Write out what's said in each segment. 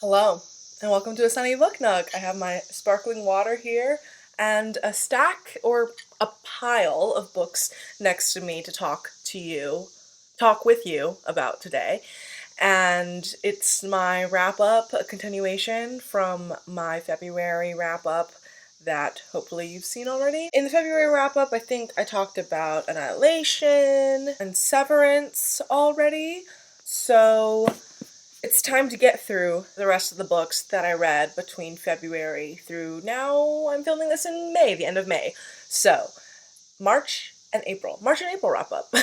Hello, and welcome to a sunny book nook. I have my sparkling water here and a stack or a pile of books next to me to talk with you about today. And it's my wrap up, a continuation from my February wrap up that hopefully you've seen already. In the February wrap up, I think I talked about Annihilation and Severance already. So it's time to get through the rest of the books that I read between February through now. I'm filming this in May, the end of May. So, March and April wrap up.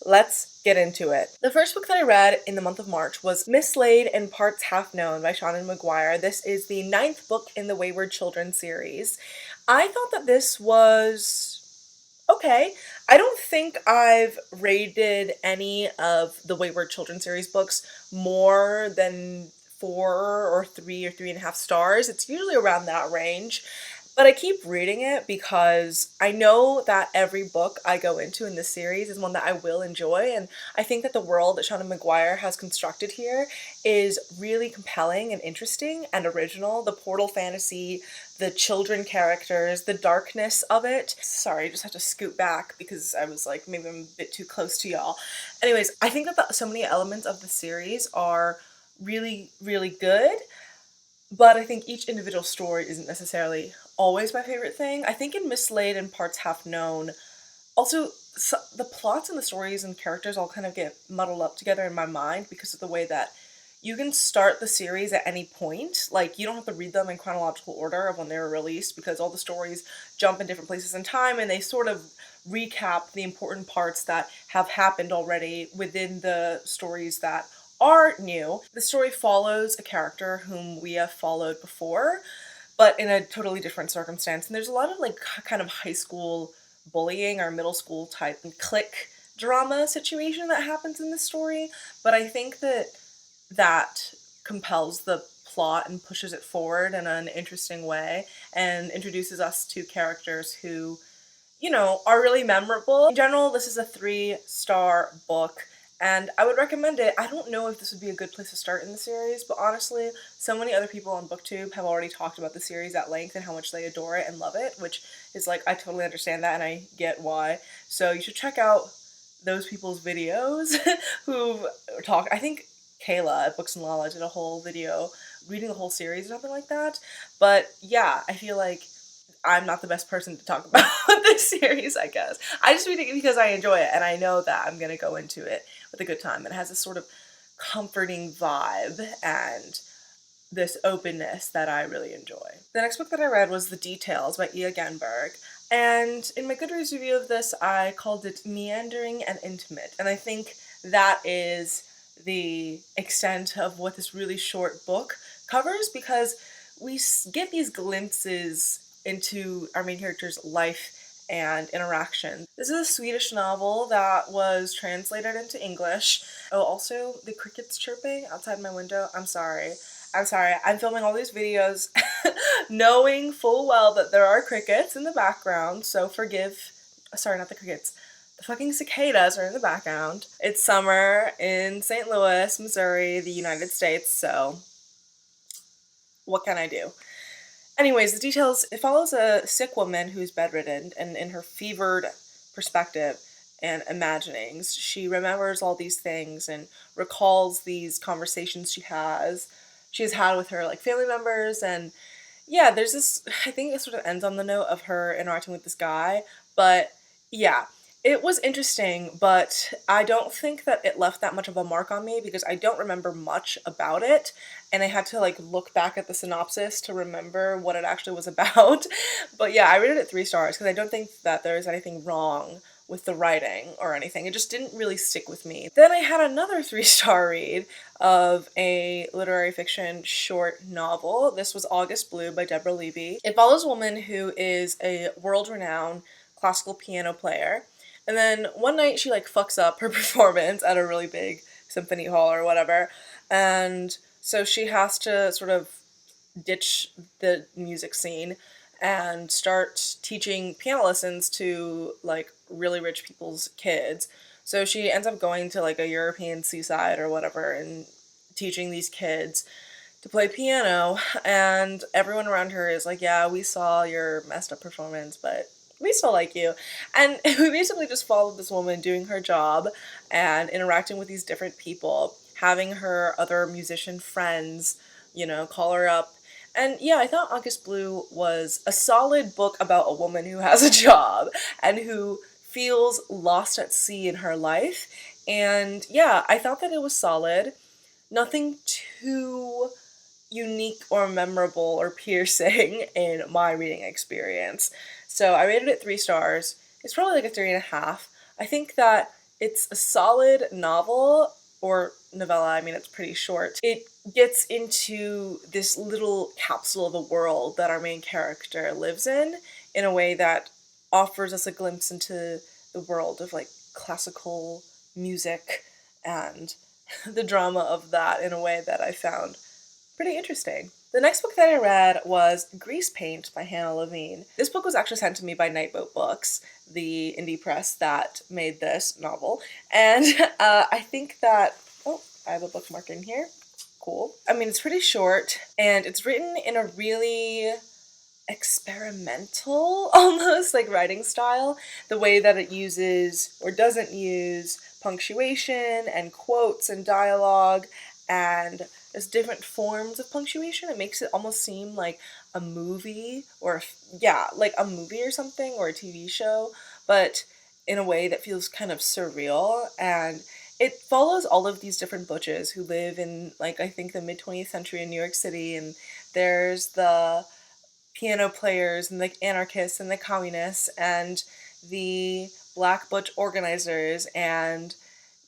Let's get into it. The first book that I read in the month of March was Mislaid in Parts Half Known by Seanan McGuire. This is the 9th book in the Wayward Children series. I thought that this was okay. I don't think I've rated any of the Wayward Children series books more than 4 or 3 or 3.5 stars. It's usually around that range. But I keep reading it because I know that every book I go into in this series is one that I will enjoy, and I think that the world that Seanan McGuire has constructed here is really compelling and interesting and original. The portal fantasy, the children characters, the darkness of it. Sorry, I just have to scoot back because I was like, maybe I'm a bit too close to y'all. Anyways, I think that so many elements of the series are really, really good, but I think each individual story isn't necessarily always my favorite thing. I think in Mislaid and Parts Half Known, also the plots and the stories and characters all kind of get muddled up together in my mind because of the way that you can start the series at any point. Like, you don't have to read them in chronological order of when they were released because all the stories jump in different places in time and they sort of recap the important parts that have happened already within the stories that are new. The story follows a character whom we have followed before, but in a totally different circumstance. And there's a lot of like kind of high school bullying or middle school type clique drama situation that happens in this story. But I think that compels the plot and pushes it forward in an interesting way and introduces us to characters who, are really memorable. In general, this is a 3-star book. And I would recommend it. I don't know if this would be a good place to start in the series, but honestly, so many other people on BookTube have already talked about the series at length and how much they adore it and love it, which is like, I totally understand that and I get why. So you should check out those people's videos who talk. I think Kayla at Books and Lala did a whole video reading the whole series or something like that. But yeah, I feel like I'm not the best person to talk about this series, I guess. I just read it because I enjoy it, and I know that I'm gonna go into it with a good time. It has this sort of comforting vibe and this openness that I really enjoy. The next book that I read was The Details by Genberg, and in my Goodreads review of this, I called it meandering and intimate, and I think that is the extent of what this really short book covers because we get these glimpses into our main character's life and interaction. This is a Swedish novel that was translated into English. Oh, also, the crickets chirping outside my window. I'm sorry. I'm filming all these videos knowing full well that there are crickets in the background, so forgive. Sorry, not the crickets. The fucking cicadas are in the background. It's summer in St. Louis, Missouri, the United States, so what can I do? Anyways, The Details, it follows a sick woman who's bedridden, and in her fevered perspective and imaginings, she remembers all these things and recalls these conversations she has had with her like family members. And yeah, there's this, I think it sort of ends on the note of her interacting with this guy, but yeah. It was interesting, but I don't think that it left that much of a mark on me because I don't remember much about it, and I had to like look back at the synopsis to remember what it actually was about. But yeah, I rated it 3 stars because I don't think that there's anything wrong with the writing or anything. It just didn't really stick with me. Then I had another 3-star read of a literary fiction short novel. This was August Blue by Deborah. It follows a woman who is a world-renowned classical piano player. And then one night she like fucks up her performance at a really big symphony hall or whatever. And so she has to sort of ditch the music scene and start teaching piano lessons to like really rich people's kids. So she ends up going to like a European seaside or whatever and teaching these kids to play piano, and everyone around her is like, yeah, we saw your messed up performance, but we still like you. And we basically just followed this woman doing her job and interacting with these different people, having her other musician friends, call her up. And yeah, I thought August Blue was a solid book about a woman who has a job and who feels lost at sea in her life. And yeah, I thought that it was solid. Nothing too unique or memorable or piercing in my reading experience. So I rated it 3 stars. It's probably like a 3.5. I think that it's a solid novel or novella. I mean, it's pretty short. It gets into this little capsule of a world that our main character lives in a way that offers us a glimpse into the world of like classical music and the drama of that in a way that I found pretty interesting. The next book that I read was Greasepaint by Hannah Levene. This book was actually sent to me by Nightboat Books, the indie press that made this novel. And I think that, oh, I have a bookmark in here. Cool. I mean, it's pretty short, and it's written in a really experimental, almost, like writing style. The way that it uses or doesn't use punctuation and quotes and dialogue and there's different forms of punctuation. It makes it almost seem like a movie or, yeah, like a movie or something or a TV show, but in a way that feels kind of surreal. And it follows all of these different butches who live in, like, I think the mid-20th century in New York City. And there's the piano players and the anarchists and the communists and the black butch organizers and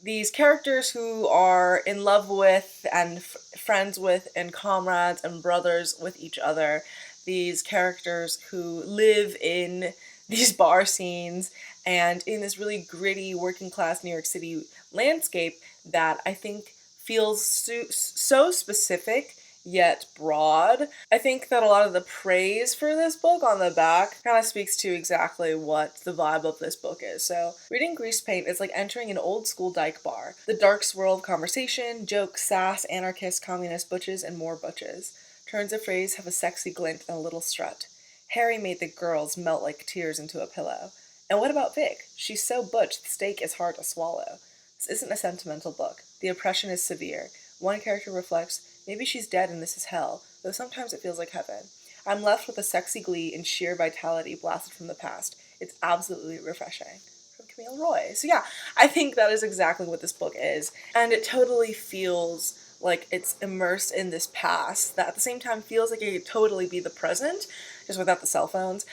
these characters who are in love with and friends with and comrades and brothers with each other. These characters who live in these bar scenes and in this really gritty working class New York City landscape that I think feels so specific yet broad. I think that a lot of the praise for this book on the back kind of speaks to exactly what the vibe of this book is. So reading Greasepaint is like entering an old school dyke bar. The dark swirl of conversation, jokes, sass, anarchists, communist butches, and more butches. Turns of phrase have a sexy glint and a little strut. Harry made the girls melt like tears into a pillow. And what about Vic? She's so butch the steak is hard to swallow. This isn't a sentimental book. The oppression is severe. One character reflects, maybe she's dead and this is hell, though sometimes it feels like heaven. I'm left with a sexy glee and sheer vitality blasted from the past. It's absolutely refreshing. From Camille Roy. So yeah, I think that is exactly what this book is. And it totally feels like it's immersed in this past that at the same time feels like it could totally be the present, just without the cell phones,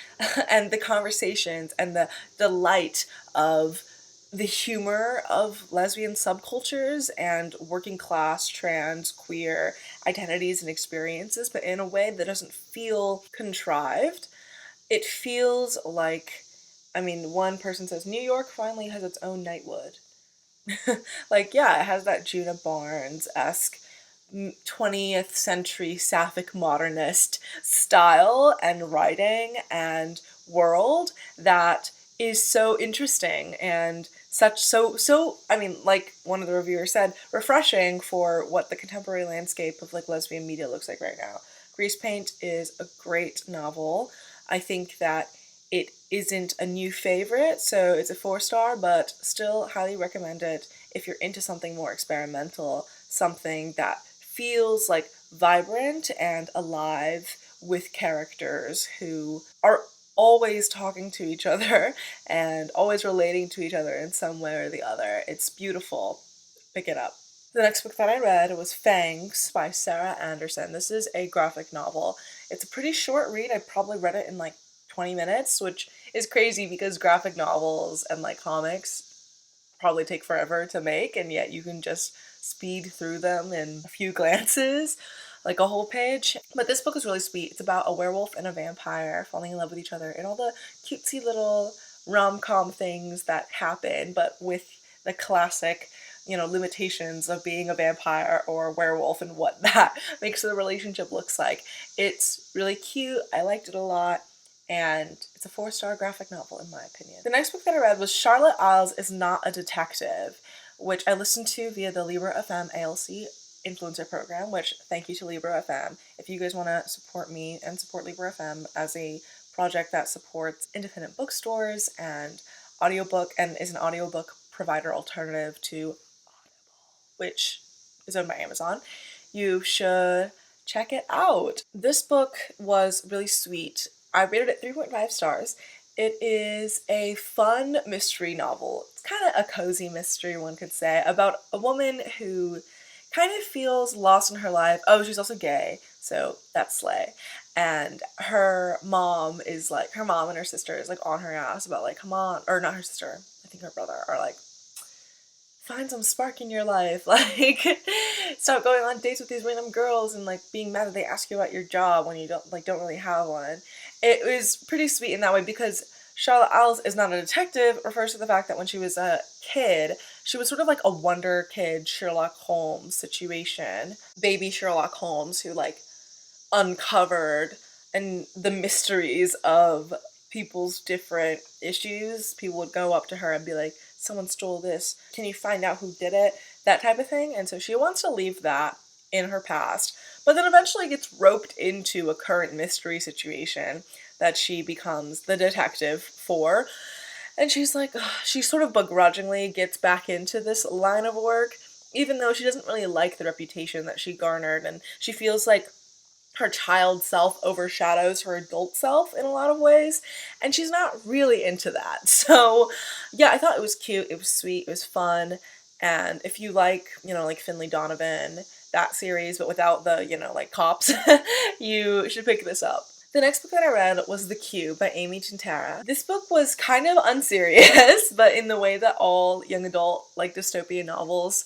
and the conversations and the delight of the humor of lesbian subcultures and working class, trans, queer identities and experiences, but in a way that doesn't feel contrived. It feels like, I mean, one person says, New York finally has its own Nightwood. Like, yeah, it has that Juna Barnes-esque 20th century sapphic modernist style and writing and world that is so interesting and I mean, like one of the reviewers said, refreshing for what the contemporary landscape of like lesbian media looks like right now. Greasepaint is a great novel. I think that it isn't a new favorite, so it's a 4-star, but still highly recommend it if you're into something more experimental, something that feels like vibrant and alive with characters who are always talking to each other and always relating to each other in some way or the other. It's beautiful. Pick it up. The next book that I read was Fangs by Sarah Anderson. This is a graphic novel. It's a pretty short read. I probably read it in like 20 minutes, which is crazy because graphic novels and like comics probably take forever to make, and yet you can just speed through them in a few glances, like a whole page. But this book is really sweet. It's about a werewolf and a vampire falling in love with each other and all the cutesy little rom-com things that happen, but with the classic, limitations of being a vampire or a werewolf and what that makes the relationship looks like. It's really cute. I liked it a lot. And it's a 4-star graphic novel in my opinion. The next book that I read was Charlotte Isles is Not a Detective, which I listened to via the Libra FM ALC influencer program, which thank you to Libro FM. If you guys want to support me and support Libro FM as a project that supports independent bookstores and audiobook and is an audiobook provider alternative to which is owned by Amazon, you should check it out. This book was really sweet. I rated it 3.5 stars. It is a fun mystery novel. It's kind of a cozy mystery, one could say, about a woman who kind of feels lost in her life. Oh, she's also gay, so that's slay. And her mom and her sister is like on her ass about like, come on, or not her sister, I think her brother, are like, find some spark in your life, like stop going on dates with these random girls and like being mad that they ask you about your job when you don't really have one. It was pretty sweet in that way because Charlotte Owls is not a detective refers to the fact that when she was a kid, she was sort of like a wonder kid Sherlock Holmes situation, baby Sherlock Holmes who like uncovered and the mysteries of people's different issues. People would go up to her and be like, someone stole this, can you find out who did it, that type of thing. And so she wants to leave that in her past, but then eventually gets roped into a current mystery situation that she becomes the detective for. And she's like, ugh, she sort of begrudgingly gets back into this line of work, even though she doesn't really like the reputation that she garnered, and she feels like her child self overshadows her adult self in a lot of ways, and she's not really into that. So yeah, I thought it was cute, it was sweet, it was fun, and if you like, like Finley Donovan, that series, but without the, like cops, you should pick this up. The next book that I read was The Q by Amy Tintera. This book was kind of unserious, but in the way that all young adult, like dystopian novels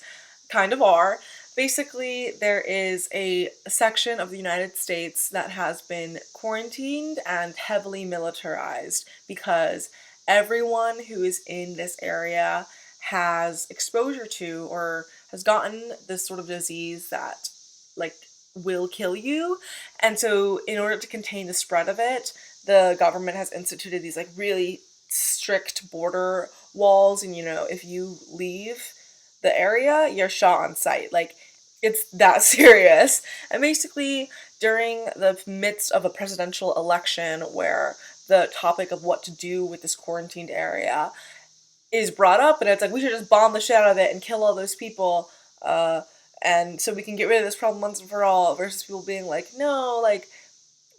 kind of are. Basically, there is a section of the United States that has been quarantined and heavily militarized because everyone who is in this area has exposure to or has gotten this sort of disease that, like, will kill you. And so in order to contain the spread of it, the government has instituted these, like, really strict border walls, and, if you leave the area, you're shot on sight. Like, it's that serious. And basically, during the midst of a presidential election where the topic of what to do with this quarantined area is brought up, and it's like, we should just bomb the shit out of it and kill all those people, and so we can get rid of this problem once and for all, versus people being like, no, like,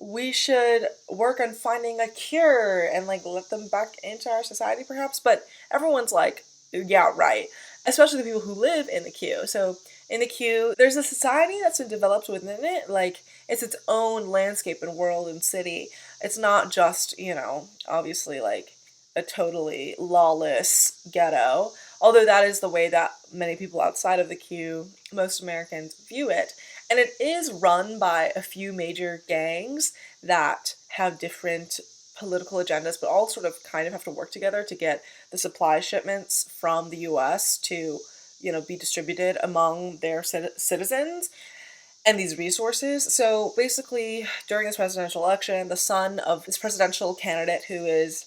we should work on finding a cure and, like, let them back into our society, perhaps. But everyone's like, yeah, right. Especially the people who live in the Q. So in the Q, there's a society that's been developed within it. Like, it's its own landscape and world and city. It's not just, obviously, like, a totally lawless ghetto. Although that is the way that many people outside of the Q, most Americans, view it. And it is run by a few major gangs that have different political agendas, but all sort of kind of have to work together to get the supply shipments from the US to, be distributed among their citizens and these resources. So basically, during this presidential election, the son of this presidential candidate who is,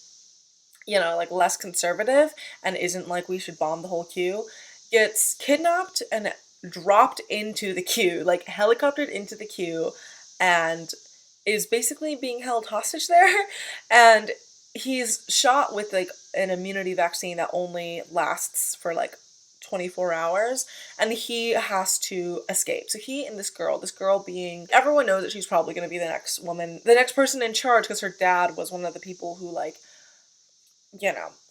like, less conservative and isn't like, we should bomb the whole Q, gets kidnapped and dropped into the Q, like helicoptered into the Q, and is basically being held hostage there. And he's shot with, like, an immunity vaccine that only lasts for, like, 24 hours, and he has to escape. So he and this girl being, everyone knows that she's probably going to be the next person in charge, because her dad was one of the people who, like,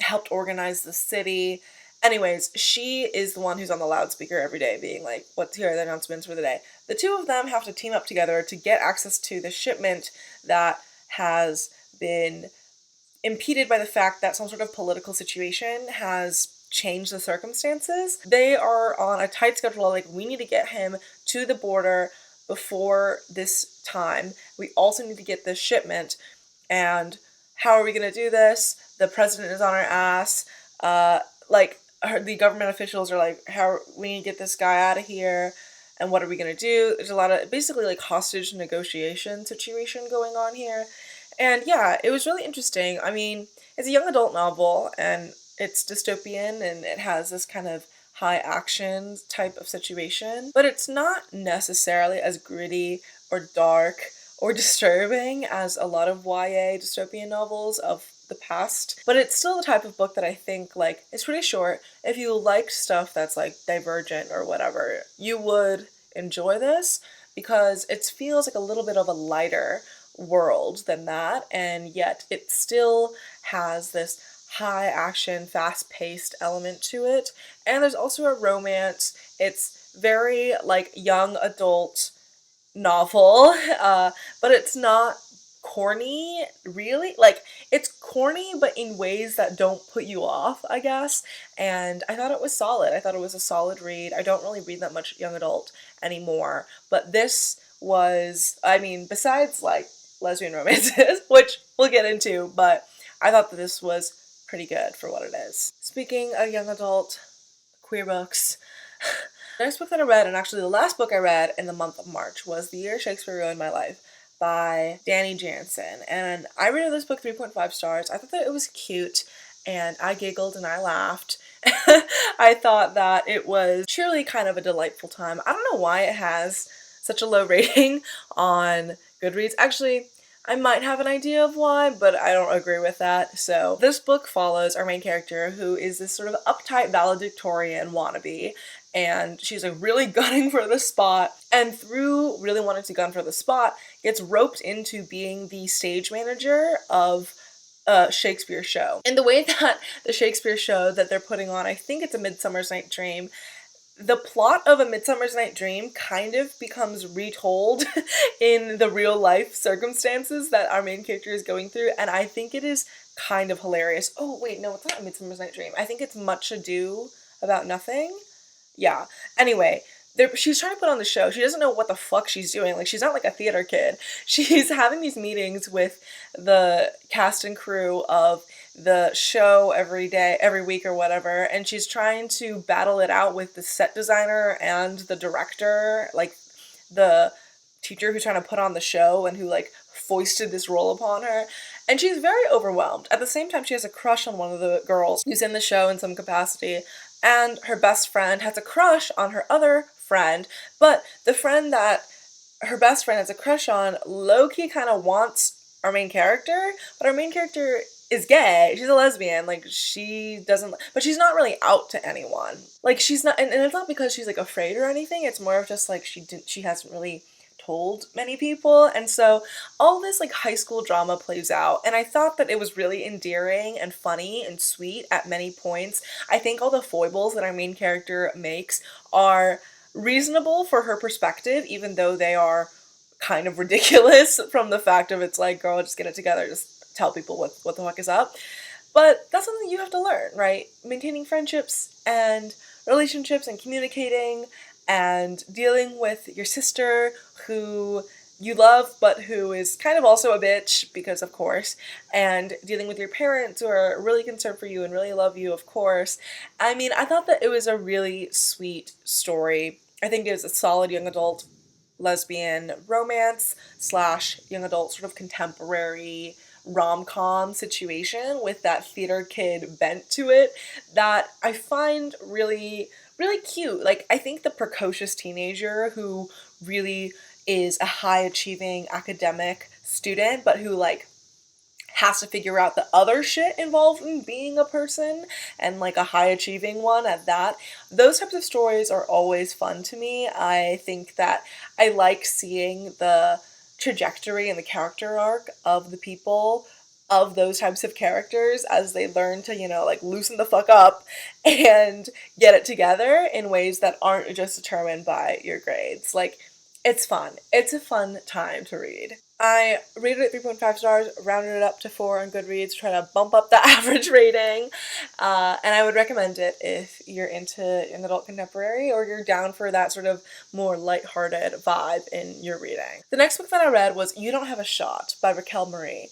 helped organize the city. Anyways, she is the one who's on the loudspeaker every day being like, here are the announcements for the day. The two of them have to team up together to get access to the shipment that has been impeded by the fact that some sort of political situation has changed the circumstances. They are on a tight schedule, like, we need to get him to the border before this time. We also need to get this shipment, and how are we going to do this? The president is on our ass. The government officials are like, we need to get this guy out of here, and what are we going to do? There's a lot of, basically, like, hostage negotiation situation going on here. And yeah, it was really interesting. I mean, it's a young adult novel, and it's dystopian, and it has this kind of high action type of situation, but it's not necessarily as gritty or dark or disturbing as a lot of YA dystopian novels of the past, but it's still the type of book that I think, like, it's pretty short. If you liked stuff that's like Divergent or whatever, you would enjoy this because it feels like a little bit of a lighter world than that, and yet it still has this high action, fast paced element to it. And there's also a romance. It's very like young adult novel, but it's not corny, really. Like, it's corny, but in ways that don't put you off, I guess. And I thought it was solid. I thought it was a solid read. I don't really read that much young adult anymore, but this was, I mean, besides like lesbian romances, which we'll get into, but I thought that this was pretty good for what it is. Speaking of young adult queer books, the next book that I read, and actually the last book I read in the month of March, was The Year Shakespeare Ruined My Life by Dani Jansen. And I rated this book 3.5 stars. I thought that it was cute, and I giggled and I laughed. I thought that it was truly kind of a delightful time. I don't know why it has such a low rating on Goodreads. Actually, I might have an idea of why, but I don't agree with that. So this book follows our main character, who is this sort of uptight valedictorian wannabe, and she's like really gunning for the spot, and through really wanting to gun for the spot, gets roped into being the stage manager of a Shakespeare show. And the way that the Shakespeare show that they're putting on, I think it's A Midsummer's Night Dream, the plot of A Midsummer's Night Dream kind of becomes retold in the real life circumstances that our main character is going through, and I think it is kind of hilarious. Oh wait, no, it's not A Midsummer's Night Dream. I think it's Much Ado About Nothing. Yeah. Anyway, she's trying to put on the show. She doesn't know what the fuck she's doing. Like, she's not like a theater kid. She's having these meetings with the cast and crew of the show every day, every week or whatever, and she's trying to battle it out with the set designer and the director, like the teacher who's trying to put on the show and who like foisted this role upon her. And she's very overwhelmed. At the same time, she has a crush on one of the girls who's in the show in some capacity, and her best friend has a crush on her other friend, but the friend that her best friend has a crush on low-key kind of wants our main character, but our main character is gay. She's a lesbian. Like, she doesn't, but she's not really out to anyone. Like, she's not, and it's not because she's like afraid or anything. It's more of just like she hasn't really told many people, and so all this like high school drama plays out, and I thought that it was really endearing and funny and sweet at many points. I think all the foibles that our main character makes are reasonable for her perspective, even though they are kind of ridiculous from the fact of it's like, girl, just get it together, just tell people what the fuck is up. But that's something you have to learn, right? Maintaining friendships and relationships and communicating and dealing with your sister who you love but who is kind of also a bitch, because of course, and dealing with your parents who are really concerned for you and really love you, of course. I mean, I thought that it was a really sweet story. I think it was a solid young adult lesbian romance slash young adult sort of contemporary rom-com situation with that theater kid bent to it that I find really cute. Like, I think the precocious teenager who really is a high achieving academic student but who like has to figure out the other shit involved in being a person, and like a high achieving one at that. Those types of stories are always fun to me. I think that I like seeing the trajectory and the character arc of the people of those types of characters as they learn to, you know, like loosen the fuck up and get it together in ways that aren't just determined by your grades. Like, it's fun. It's a fun time to read. I rated it 3.5 stars, rounded it up to 4 on Goodreads, trying to bump up the average rating, and I would recommend it if you're into young adult contemporary or you're down for that sort of more lighthearted vibe in your reading. The next book that I read was You Don't Have a Shot by Raquel Marie.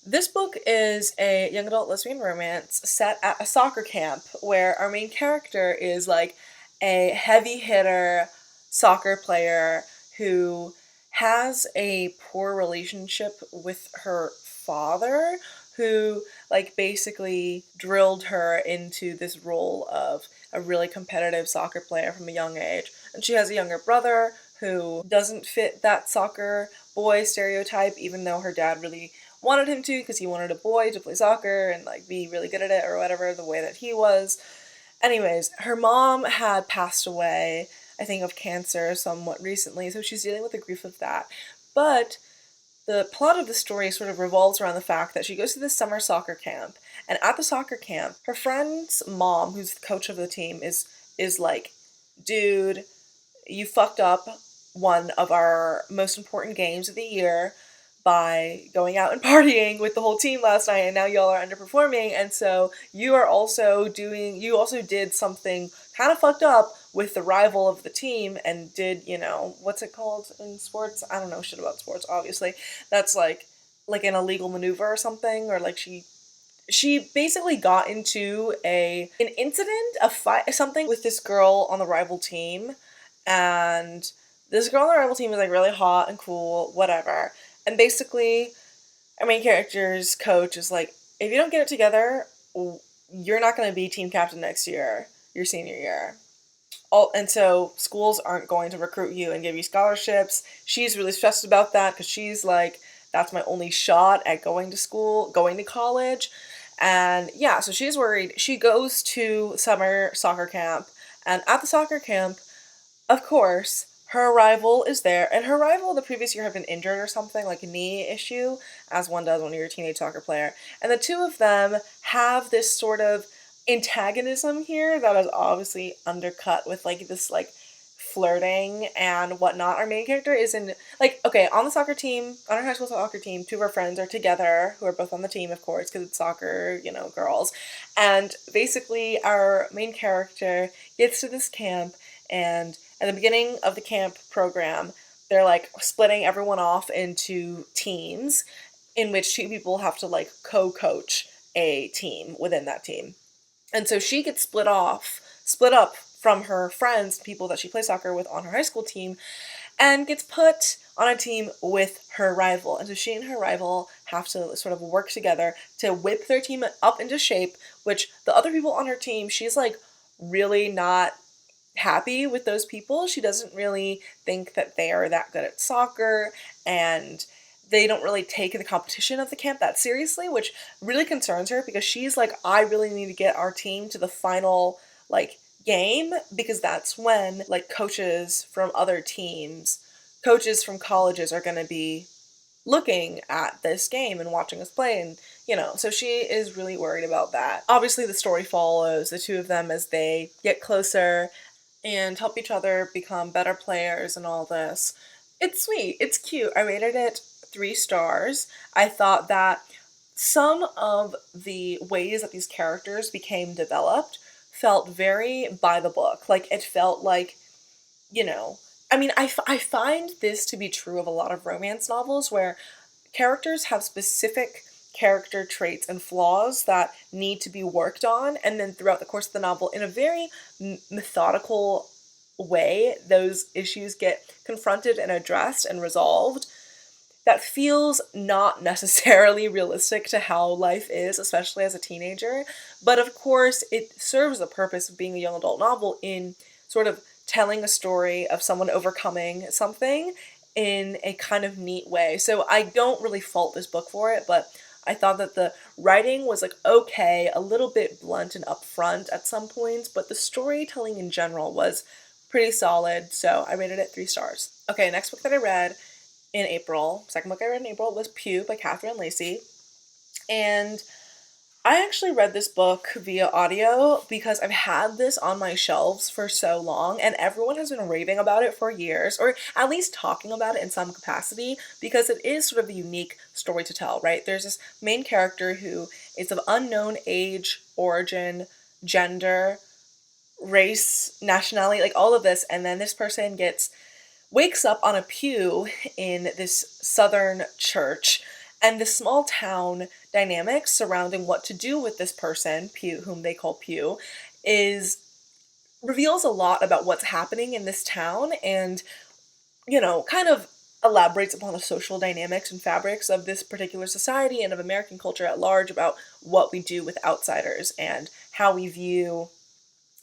This book is a young adult lesbian romance set at a soccer camp where our main character is like a heavy hitter soccer player who has a poor relationship with her father, who like basically drilled her into this role of a really competitive soccer player from a young age. And she has a younger brother who doesn't fit that soccer boy stereotype, even though her dad really wanted him to, because he wanted a boy to play soccer and like be really good at it or whatever, the way that he was. Anyways, her mom had passed away, I think of cancer somewhat recently, so she's dealing with the grief of that. But the plot of the story sort of revolves around the fact that she goes to this summer soccer camp, and at the soccer camp, her friend's mom, who's the coach of the team, is like, dude, you fucked up one of our most important games of the year by going out and partying with the whole team last night, and now y'all are underperforming, and so you also did something kind of fucked up with the rival of the team, and did, what's it called in sports? I don't know shit about sports, obviously. That's like an illegal maneuver or something, or like she basically got into an incident, a fight, something with this girl on the rival team, and this girl on the rival team is like really hot and cool, whatever. And basically, our main character's coach is like, if you don't get it together, you're not going to be team captain next year, your senior year. And so schools aren't going to recruit you and give you scholarships. She's really stressed about that because she's like, that's my only shot at going to college. And yeah, so she's worried. She goes to summer soccer camp, and at the soccer camp, of course, her rival is there, and her rival the previous year had been injured or something, like a knee issue, as one does when you're a teenage soccer player. And the two of them have this sort of antagonism here that is obviously undercut with like this like flirting and whatnot. Our main character is in on the soccer team, on our high school soccer team, two of our friends are together, who are both on the team, of course, because it's soccer, girls. And basically our main character gets to this camp, and at the beginning of the camp program, they're like splitting everyone off into teams in which two people have to like co-coach a team within that team. And so she gets split up from her friends, people that she plays soccer with on her high school team, and gets put on a team with her rival. And so she and her rival have to sort of work together to whip their team up into shape, which the other people on her team, she's like really not happy with those people. She doesn't really think that they are that good at soccer, and they don't really take the competition of the camp that seriously, which really concerns her, because she's like, I really need to get our team to the final like game, because that's when like coaches from other teams, coaches from colleges are going to be looking at this game and watching us play, and so she is really worried about that. Obviously the story follows the two of them as they get closer and help each other become better players and all this. It's sweet. It's cute. I rated it 3 stars. I thought that some of the ways that these characters became developed felt very by the book. Like, it felt like, I find this to be true of a lot of romance novels, where characters have specific character traits and flaws that need to be worked on, and then throughout the course of the novel, in a very methodical way, those issues get confronted and addressed and resolved. That feels not necessarily realistic to how life is, especially as a teenager, but of course it serves the purpose of being a young adult novel in sort of telling a story of someone overcoming something in a kind of neat way. So I don't really fault this book for it, but I thought that the writing was like okay, a little bit blunt and upfront at some points, but the storytelling in general was pretty solid, so I rated it 3 stars. Okay, next book that I read in April, second book I read in April, was Pew by Catherine Lacey, and I actually read this book via audio because I've had this on my shelves for so long, and everyone has been raving about it for years, or at least talking about it in some capacity, because it is sort of a unique story to tell, right? There's this main character who is of unknown age, origin, gender, race, nationality, like all of this, and then this person wakes up on a pew in this southern church, and the small town dynamics surrounding what to do with this person, Pew, whom they call Pew, reveals a lot about what's happening in this town, and, kind of elaborates upon the social dynamics and fabrics of this particular society and of American culture at large, about what we do with outsiders and how we view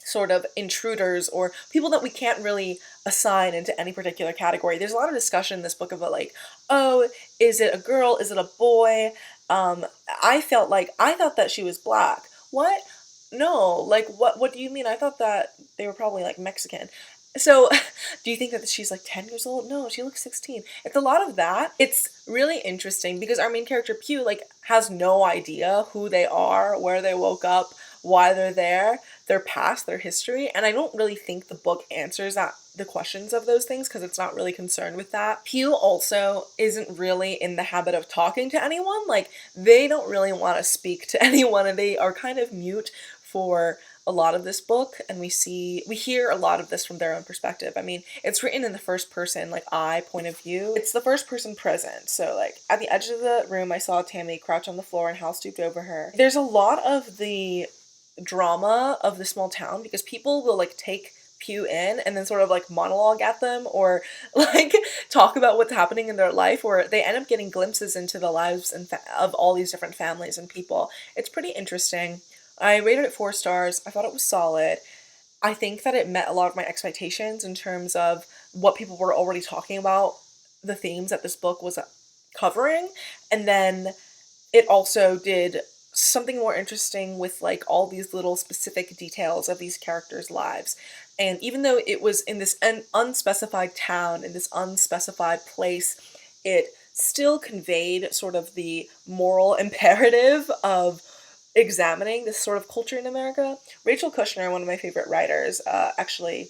sort of intruders or people that we can't really assign into any particular category. There's a lot of discussion in this book about like, oh, is it a girl? Is it a boy? I thought that she was black. What? No, like what do you mean? I thought that they were probably like Mexican. So, do you think that she's like 10 years old? No, she looks 16. It's a lot of that. It's really interesting because our main character, Pew, like, has no idea who they are, where they woke up, why they're there, their past, their history, and I don't really think the book answers the questions of those things because it's not really concerned with that. Pew also isn't really in the habit of talking to anyone. Like, they don't really want to speak to anyone, and they are kind of mute for a lot of this book, and we hear a lot of this from their own perspective. I mean, it's written in the first person, like, I point of view. It's the first person present. So, like, at the edge of the room, I saw Tammy crouch on the floor and Hal stooped over her. There's a lot of the drama of the small town because people will, like, take Pew in and then sort of like monologue at them or like talk about what's happening in their life, or they end up getting glimpses into the lives of all these different families and people. It's pretty interesting. I rated it 4 stars. I thought it was solid. I think that it met a lot of my expectations in terms of what people were already talking about, the themes that this book was covering. And then it also did something more interesting with like all these little specific details of these characters' lives. And even though it was in this unspecified town, in this unspecified place, it still conveyed sort of the moral imperative of examining this sort of culture in America. Rachel Kushner, one of my favorite writers, actually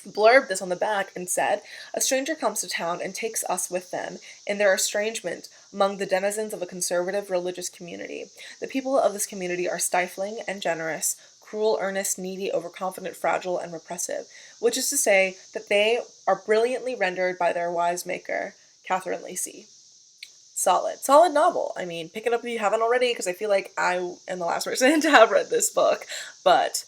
blurbed this on the back and said, "A stranger comes to town and takes us with them in their estrangement among the denizens of a conservative religious community. The people of this community are stifling and generous, cruel, earnest, needy, overconfident, fragile, and repressive, which is to say that they are brilliantly rendered by their wise maker, Catherine Lacey." Solid novel. I mean, pick it up if you haven't already, because I feel like I am the last person to have read this book, but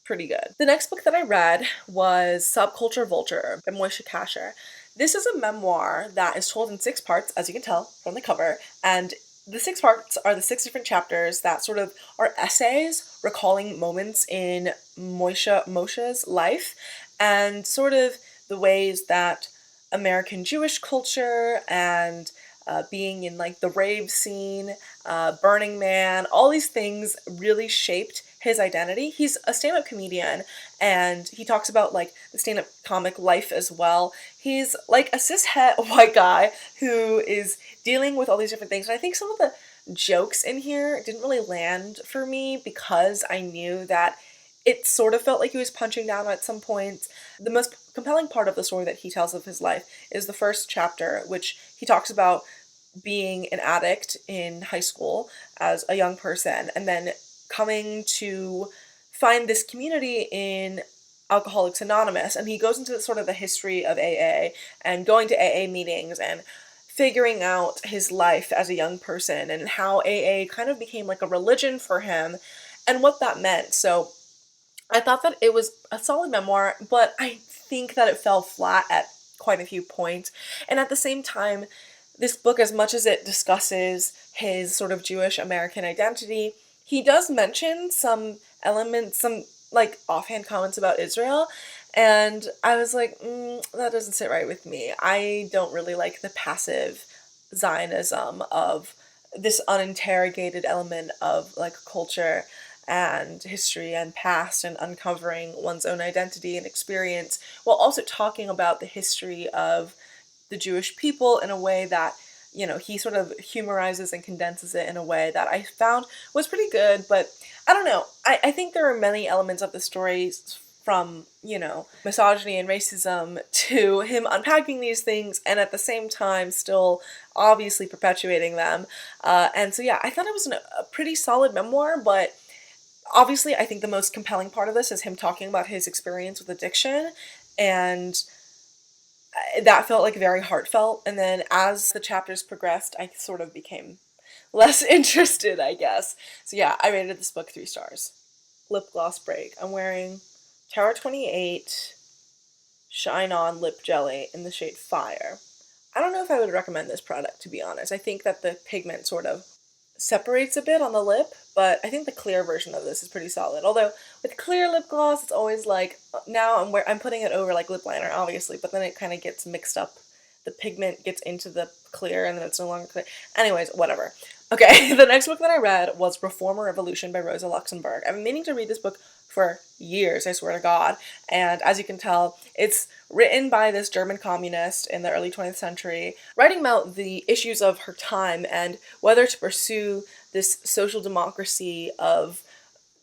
pretty good. The next book that I read was Subculture, Vulture by Moshe Kasher. This is a memoir that is told in 6 parts, as you can tell from the cover, and the 6 parts are the 6 different chapters that sort of are essays recalling moments in Moshe's life and sort of the ways that American Jewish culture and being in like the rave scene, Burning Man, all these things really shaped his identity. He's a stand-up comedian and he talks about like the stand-up comic life as well. He's like a cishet white guy who is dealing with all these different things. And I think some of the jokes in here didn't really land for me because I knew that it sort of felt like he was punching down at some points. The most compelling part of the story that he tells of his life is the first chapter, which he talks about being an addict in high school as a young person and then coming to find this community in Alcoholics Anonymous. And he goes into sort of the history of AA and going to AA meetings and figuring out his life as a young person and how AA kind of became like a religion for him and what that meant. So I thought that it was a solid memoir, but I think that it fell flat at quite a few points. And at the same time, this book, as much as it discusses his sort of Jewish American identity, he does mention some elements, some like offhand comments about Israel. And I was like, that doesn't sit right with me. I don't really like the passive Zionism of this uninterrogated element of like culture and history and past and uncovering one's own identity and experience while also talking about the history of the Jewish people in a way that, you know, he sort of humorizes and condenses it in a way that I found was pretty good. But I don't know. I think there are many elements of the story from, you know, misogyny and racism to him unpacking these things and at the same time still obviously perpetuating them. And so, yeah, I thought it was a pretty solid memoir, but obviously I think the most compelling part of this is him talking about his experience with addiction, and that felt like very heartfelt. And then as the chapters progressed, I sort of became less interested, I guess. So yeah, I rated this book 3 stars. Lip gloss break. I'm wearing Tower 28 Shine On Lip Jelly in the shade Fire. I don't know if I would recommend this product, to be honest. I think that the pigment sort of separates a bit on the lip, but I think the clear version of this is pretty solid. Although with clear lip gloss, it's always like, now I'm putting it over like lip liner, obviously, but then it kind of gets mixed up. The pigment gets into the clear and then it's no longer clear. Anyways, whatever. Okay, the next book that I read was Reform or Revolution by Rosa Luxemburg. I've been meaning to read this book for years, I swear to God. And as you can tell, it's written by this German communist in the early 20th century, writing about the issues of her time and whether to pursue this social democracy of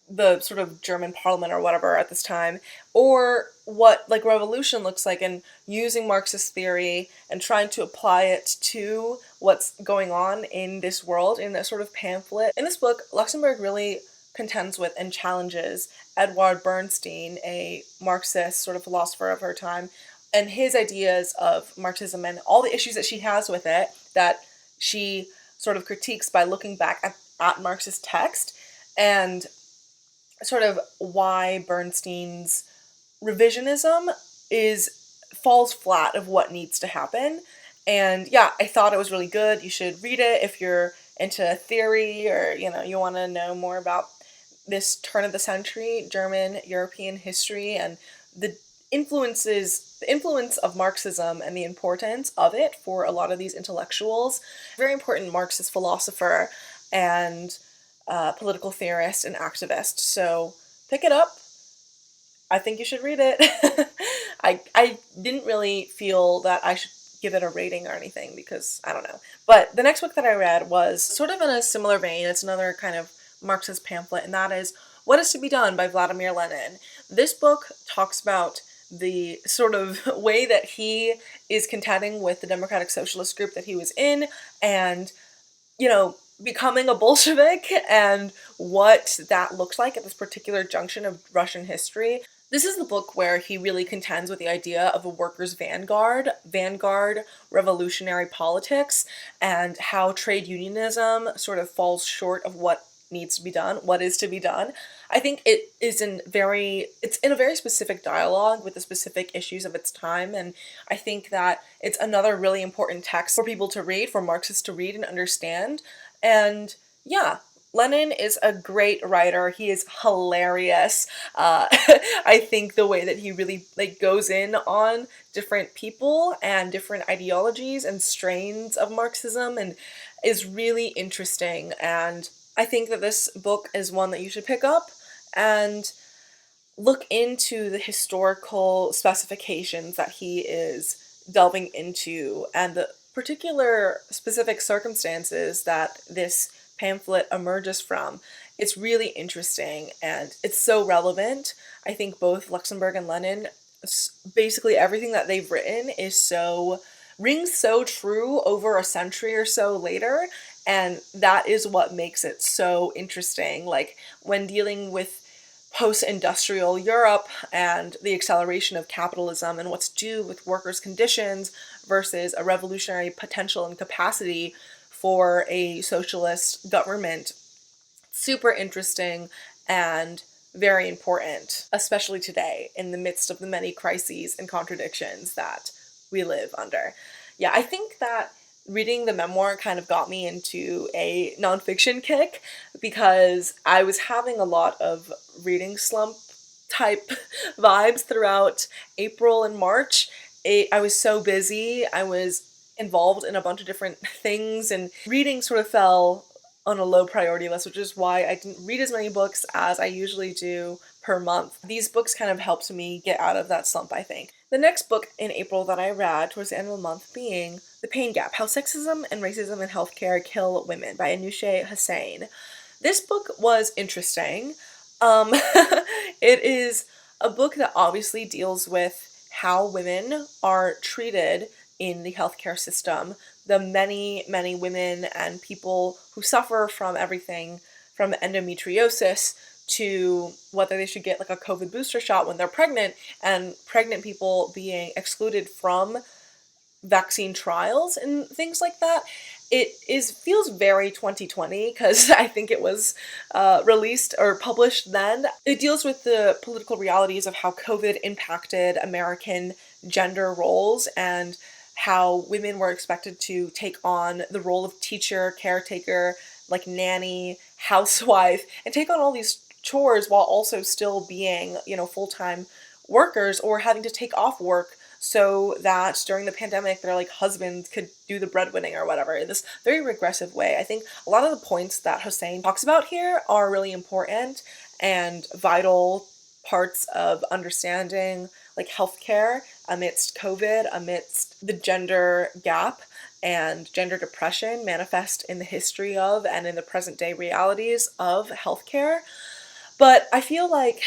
the sort of German parliament or whatever at this time, or what like revolution looks like, and using Marxist theory and trying to apply it to what's going on in this world in a sort of pamphlet. In this book, Luxemburg really contends with and challenges Edward Bernstein, a Marxist sort of philosopher of her time, and his ideas of Marxism and all the issues that she has with it that she sort of critiques by looking back at Marxist text, and sort of why Bernstein's revisionism falls flat of what needs to happen. And yeah, I thought it was really good. You should read it if you're into theory, or you want to know more about this turn of the century German European history and the influence of Marxism and the importance of it for a lot of these intellectuals. Very important Marxist philosopher and political theorist and activist. So pick it up. I think you should read it. I didn't really feel that I should give it a rating or anything because I don't know. But the next book that I read was sort of in a similar vein. It's another kind of Marxist pamphlet, and that is What Is to Be Done by Vladimir Lenin. This book talks about the sort of way that he is contending with the democratic socialist group that he was in, and becoming a Bolshevik and what that looks like at this particular junction of Russian history. This is the book where he really contends with the idea of a workers' vanguard revolutionary politics, and how trade unionism sort of falls short of what needs to be done, what is to be done. I think it's in a very specific dialogue with the specific issues of its time, and I think that it's another really important text for people to read, for Marxists to read and understand. And yeah, Lenin is a great writer. He is hilarious. I think the way that he really goes in on different people and different ideologies and strains of Marxism and is really interesting. And I think that this book is one that you should pick up and look into the historical specifications that he is delving into and the particular specific circumstances that this pamphlet emerges from. It's really interesting and it's so relevant. I think both Luxemburg and Lenin, basically everything that they've written rings so true over a century or so later, and that is what makes it so interesting. Like when dealing with post-industrial Europe and the acceleration of capitalism and what's due with workers' conditions versus a revolutionary potential and capacity for a socialist government. Super interesting and very important, especially today in the midst of the many crises and contradictions that we live under. Yeah, I think that reading the memoir kind of got me into a nonfiction kick because I was having a lot of reading slump type vibes throughout April and March. I was so busy. I was involved in a bunch of different things, and reading sort of fell on a low priority list, which is why I didn't read as many books as I usually do per month. These books kind of helped me get out of that slump, I think. The next book in April that I read towards the end of the month being The Pain Gap: How Sexism and Racism in Healthcare Kill Women by Anushay Hussain. This book was interesting. It is a book that obviously deals with how women are treated in the healthcare system, the many, many women and people who suffer from everything from endometriosis to whether they should get like a COVID booster shot when they're pregnant, and pregnant people being excluded from vaccine trials and things like that. Feels very 2020 because I think it was released or published then. It deals with the political realities of how COVID impacted American gender roles and how women were expected to take on the role of teacher, caretaker, like nanny, housewife, and take on all these chores while also still being, you know, full-time workers or having to take off work so that during the pandemic their like husbands could do the breadwinning or whatever in this very regressive way. I think a lot of the points that Hussain talks about here are really important and vital parts of understanding like healthcare amidst COVID, amidst the gender gap and gender depression manifest in the history of and in the present day realities of healthcare. But I feel like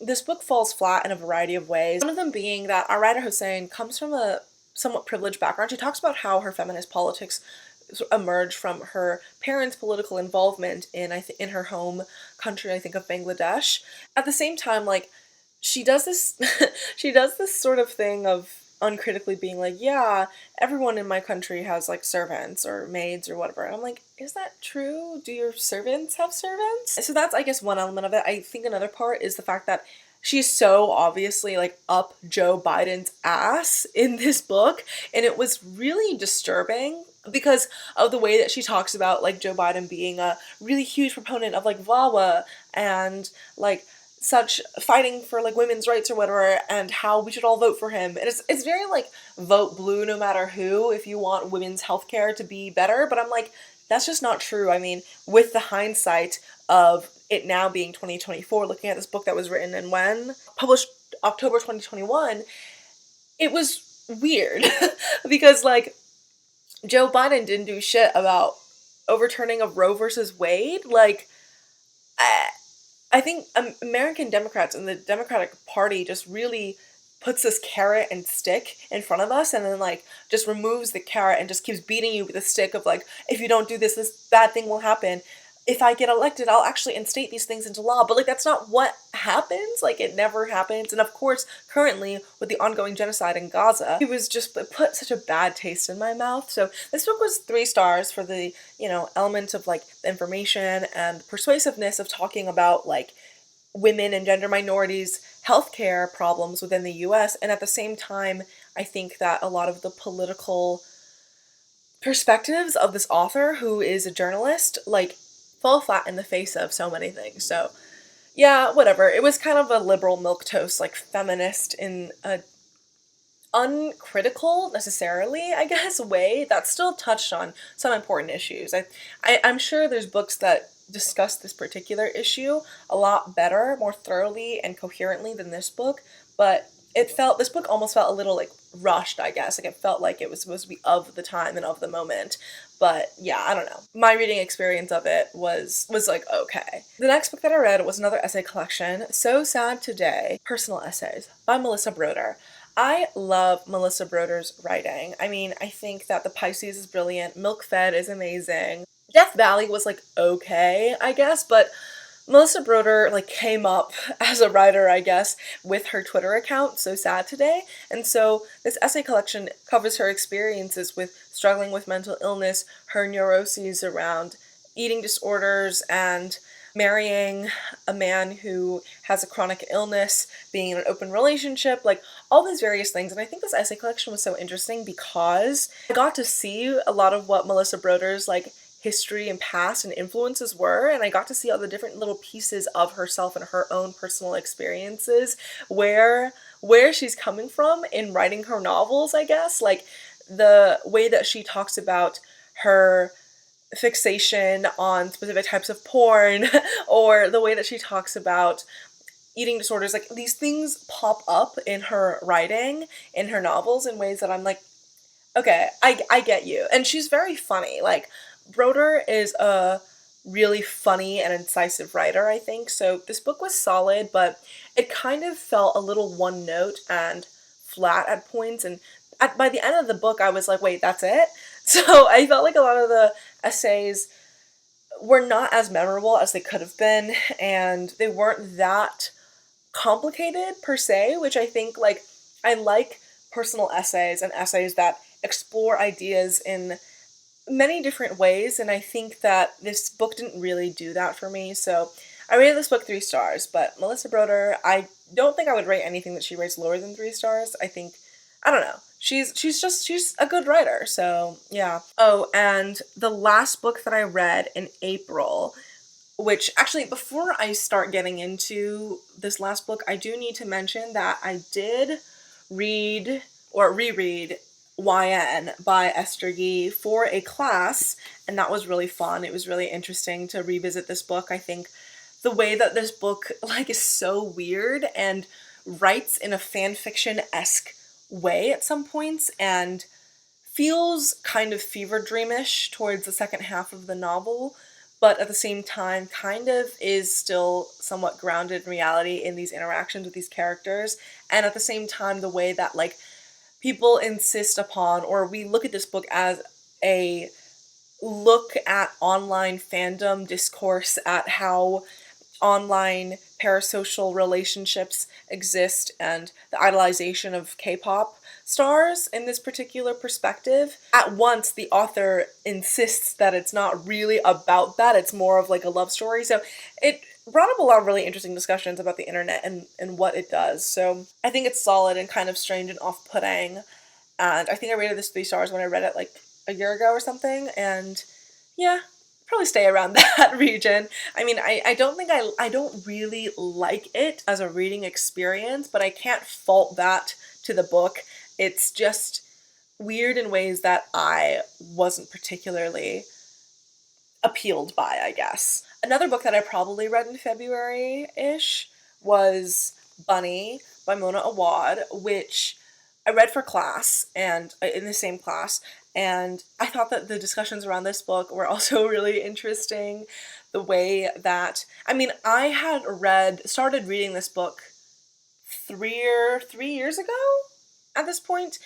this book falls flat in a variety of ways. One of them being that our writer Hussain comes from a somewhat privileged background. She talks about how her feminist politics emerged from her parents' political involvement in her home country, I think of Bangladesh. At the same time, like she does this she does this sort of thing of uncritically being like, yeah, everyone in my country has like servants or maids or whatever. And I'm like, is that true? Do your servants have servants? So that's, I guess, one element of it. I think another part is the fact that she's so obviously like up Joe Biden's ass in this book, and it was really disturbing because of the way that she talks about like Joe Biden being a really huge proponent of like VAWA and like such fighting for like women's rights or whatever, and how we should all vote for him. And it's very like vote blue no matter who if you want women's healthcare to be better. But I'm like, that's just not true. I mean, with the hindsight of it now being 2024, looking at this book that was written and when published October 2021, it was weird because like Joe Biden didn't do shit about overturning of Roe versus Wade. Like, I think American Democrats and the Democratic Party just really puts this carrot and stick in front of us and then like just removes the carrot and just keeps beating you with a stick of like, if you don't do this, this bad thing will happen. If I get elected, I'll actually instate these things into law. But like, that's not what happens. Like, it never happens. And of course, currently with the ongoing genocide in Gaza, it was just, it put such a bad taste in my mouth. So this book was 3 stars for the, you know, element of like information and persuasiveness of talking about like women and gender minorities healthcare problems within the US. And at the same time, I think that a lot of the political perspectives of this author, who is a journalist, like fall flat in the face of so many things. So yeah, whatever. It was kind of a liberal milquetoast, like feminist in a uncritical necessarily, I guess, way that still touched on some important issues. I'm sure there's books that discuss this particular issue a lot better, more thoroughly and coherently than this book, but this book almost felt a little like rushed, I guess. Like it felt like it was supposed to be of the time and of the moment. But yeah, I don't know. My reading experience of it was like okay. The next book that I read was another essay collection, So Sad Today, Personal Essays by Melissa Broder. I love Melissa Broder's writing. I mean, I think that The Pisces is brilliant, Milk Fed is amazing. Death Valley was like okay, I guess, but Melissa Broder like came up as a writer, I guess, with her Twitter account, So Sad Today. And so this essay collection covers her experiences with struggling with mental illness, her neuroses around eating disorders, and marrying a man who has a chronic illness, being in an open relationship, like all these various things. And I think this essay collection was so interesting because I got to see a lot of what Melissa Broder's like history and past and influences were, and I got to see all the different little pieces of herself and her own personal experiences, where she's coming from in writing her novels, I guess. Like the way that she talks about her fixation on specific types of porn or the way that she talks about eating disorders. Like these things pop up in her writing, in her novels, in ways that I'm like, okay, I get you. And she's very funny. Like Broder is a really funny and incisive writer, I think. So this book was solid, but it kind of felt a little one note and flat at points. And by the end of the book, I was like, wait, that's it? So I felt like a lot of the essays were not as memorable as they could have been, and they weren't that complicated per se, which I think, like, I like personal essays and essays that explore ideas in many different ways, and I think that this book didn't really do that for me. So I rated this book 3 stars, but Melissa Broder, I don't think I would rate anything that she rates lower than 3 stars. I think I don't know. She's a good writer, so yeah. Oh, and the last book that I read in April, which actually, before I start getting into this last book, I do need to mention that I did read or reread YN by Esther for a class, and that was really fun. It was really interesting to revisit this book. I think the way that this book like is so weird and writes in a fan fiction-esque way at some points, and feels kind of fever dreamish towards the second half of the novel, but at the same time kind of is still somewhat grounded in reality in these interactions with these characters. And at the same time, the way that like people insist upon, or we look at this book as a look at online fandom discourse, at how online parasocial relationships exist, and the idolization of K-pop stars in this particular perspective. At once, the author insists that it's not really about that, it's more of like a love story. So it brought up a lot of really interesting discussions about the internet and what it does. So I think it's solid and kind of strange and off-putting. And I think I rated this 3 stars when I read it like a year ago or something. And yeah, probably stay around that region. I mean, I don't think I don't really like it as a reading experience, but I can't fault that to the book. It's just weird in ways that I wasn't particularly appealed by, I guess. Another book that I probably read in February-ish was Bunny by Mona Awad, which I read for class, and in the same class, and I thought that the discussions around this book were also really interesting. The way that, I mean, I had started reading this book 3 years ago at this point.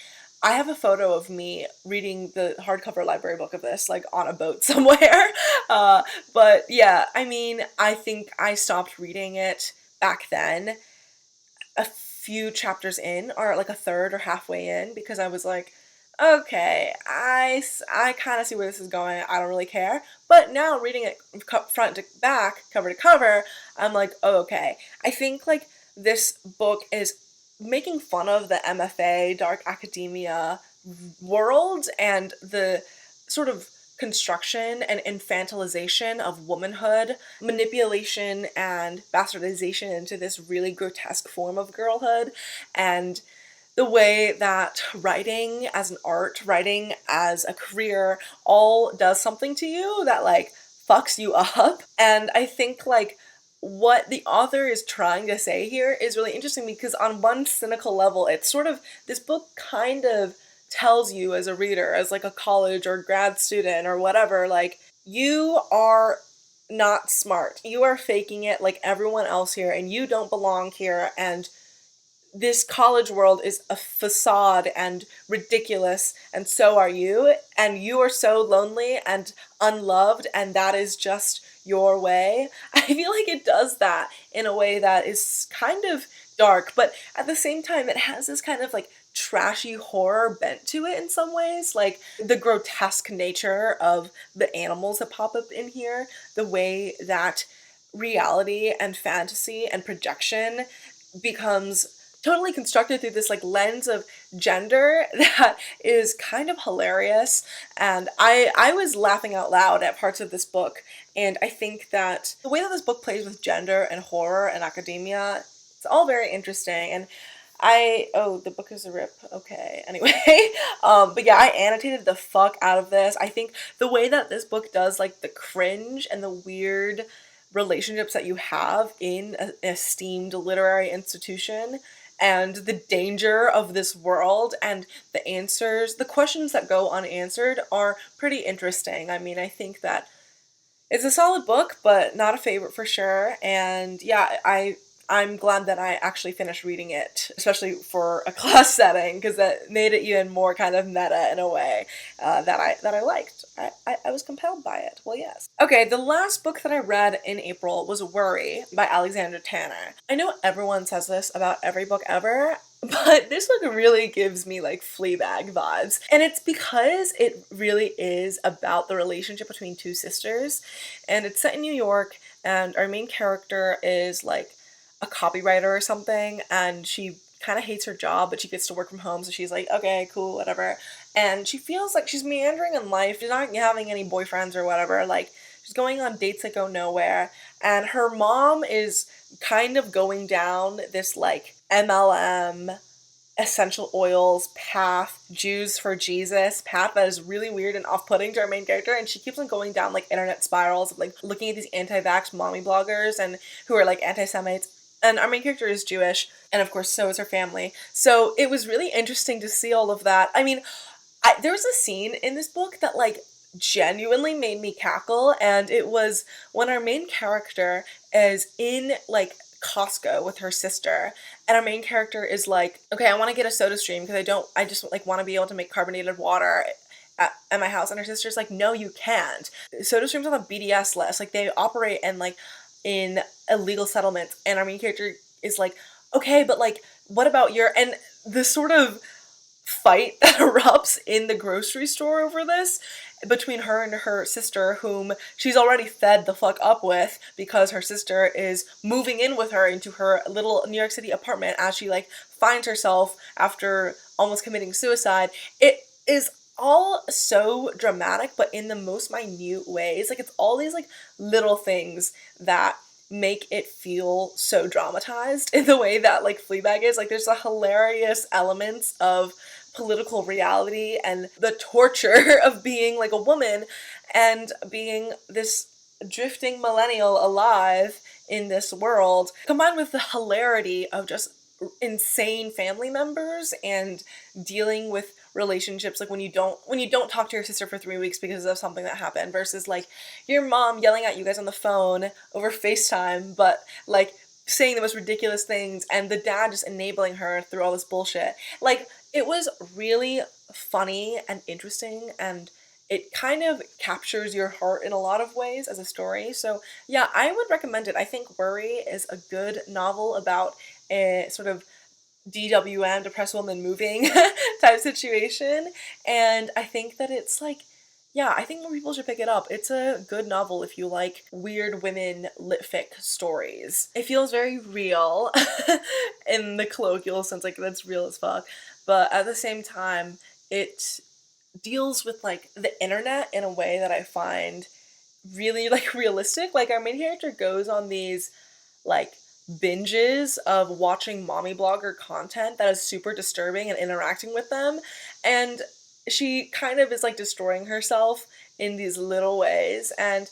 I have a photo of me reading the hardcover library book of this, like, on a boat somewhere. But yeah, I mean, I think I stopped reading it back then a few chapters in, or like a third or halfway in, because I was like, okay, I kind of see where this is going. I don't really care. But now reading it front to back, cover to cover, I'm like, oh, okay. I think like this book is making fun of the MFA, dark academia world, and the sort of construction and infantilization of womanhood, manipulation and bastardization into this really grotesque form of girlhood, and the way that writing as an art, writing as a career, all does something to you that like fucks you up. And I think like what the author is trying to say here is really interesting, because on one cynical level, it's sort of, this book kind of tells you as a reader, as like a college or grad student or whatever, like, you are not smart. You are faking it like everyone else here, and you don't belong here, and this college world is a facade and ridiculous, and so are you, and you are so lonely and unloved, and that is just your way. I feel like it does that in a way that is kind of dark, but at the same time it has this kind of like trashy horror bent to it in some ways, like the grotesque nature of the animals that pop up in here, the way that reality and fantasy and projection becomes totally constructed through this like lens of gender that is kind of hilarious. And I was laughing out loud at parts of this book, and I think that the way that this book plays with gender and horror and academia, it's all very interesting. And the book is a rip. Okay, anyway. But yeah, I annotated the fuck out of this. I think the way that this book does like the cringe and the weird relationships that you have in an esteemed literary institution, and the danger of this world, and the questions that go unanswered are pretty interesting. I mean, I think that it's a solid book, but not a favorite for sure. And yeah, I'm glad that I actually finished reading it, especially for a class setting, because that made it even more kind of meta in a way that I liked. I was compelled by it. Well, yes. Okay, the last book that I read in April was Worry by Alexandra Tanner. I know everyone says this about every book ever, but this book really gives me like Fleabag vibes. And it's because it really is about the relationship between two sisters, and it's set in New York, and our main character is like a copywriter or something, and she kind of hates her job, but she gets to work from home, so she's like, okay, cool, whatever. And she feels like she's meandering in life. She's not having any boyfriends or whatever. Like, she's going on dates that go nowhere. And her mom is kind of going down this, like, MLM essential oils path, Jews for Jesus path that is really weird and off-putting to our main character, and she keeps on going down like internet spirals of like looking at these anti-vax mommy bloggers and who are like anti-Semites. And our main character is Jewish, and of course so is her family. So it was really interesting to see all of that. I mean, there was a scene in this book that like genuinely made me cackle, and it was when our main character is in like Costco with her sister, and our main character is like, okay, I want to get a soda stream because I just like want to be able to make carbonated water at my house. And her sister's like, no, you can't. Soda streams on the BDS list, like they operate in illegal settlements. And our main character is like, okay, but like, what about and the sort of fight that erupts in the grocery store over this between her and her sister, whom she's already fed the fuck up with because her sister is moving in with her into her little New York City apartment as she like finds herself after almost committing suicide. It is all so dramatic, but in the most minute ways. Like, it's all these like little things that make it feel so dramatized in the way that like Fleabag is. Like, there's a hilarious elements of political reality and the torture of being like a woman and being this drifting millennial alive in this world, combined with the hilarity of just insane family members and dealing with relationships like when you don't talk to your sister for 3 weeks because of something that happened, versus like your mom yelling at you guys on the phone over FaceTime but like saying the most ridiculous things, and the dad just enabling her through all this bullshit. Like, it was really funny and interesting, and it kind of captures your heart in a lot of ways as a story. So yeah, I would recommend it. I think Worry is a good novel about a sort of DWM, depressed woman moving type situation, and I think that it's like, yeah, I think more people should pick it up. It's a good novel if you like weird women litfic stories. It feels very real in the colloquial sense, like that's real as fuck, but at the same time it deals with like the internet in a way that I find really like realistic. Like, our main character goes on these like binges of watching mommy blogger content that is super disturbing and interacting with them, and she kind of is like destroying herself in these little ways. And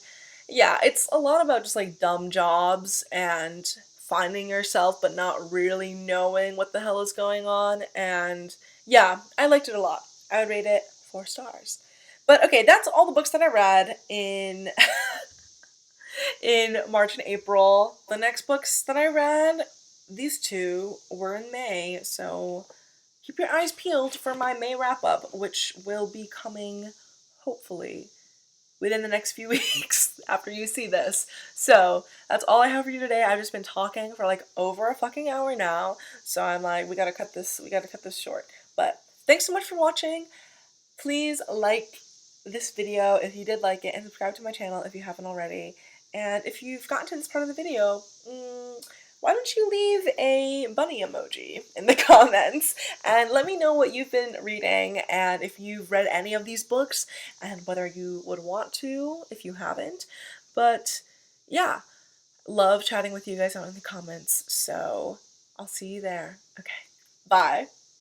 yeah, it's a lot about just like dumb jobs and finding yourself but not really knowing what the hell is going on. And yeah, I liked it a lot. I would rate it 4 stars. But okay, that's all the books that I read in in March and April. The next books that I read, these two were in May, so keep your eyes peeled for my May wrap-up, which will be coming, hopefully, within the next few weeks after you see this. So that's all I have for you today. I've just been talking for like over a fucking hour now, so I'm like, we gotta cut this short. But thanks so much for watching. Please like this video if you did like it, and subscribe to my channel if you haven't already. And if you've gotten to this part of the video, why don't you leave a bunny emoji in the comments and let me know what you've been reading and if you've read any of these books and whether you would want to if you haven't. But yeah, love chatting with you guys out in the comments, so I'll see you there. Okay, bye.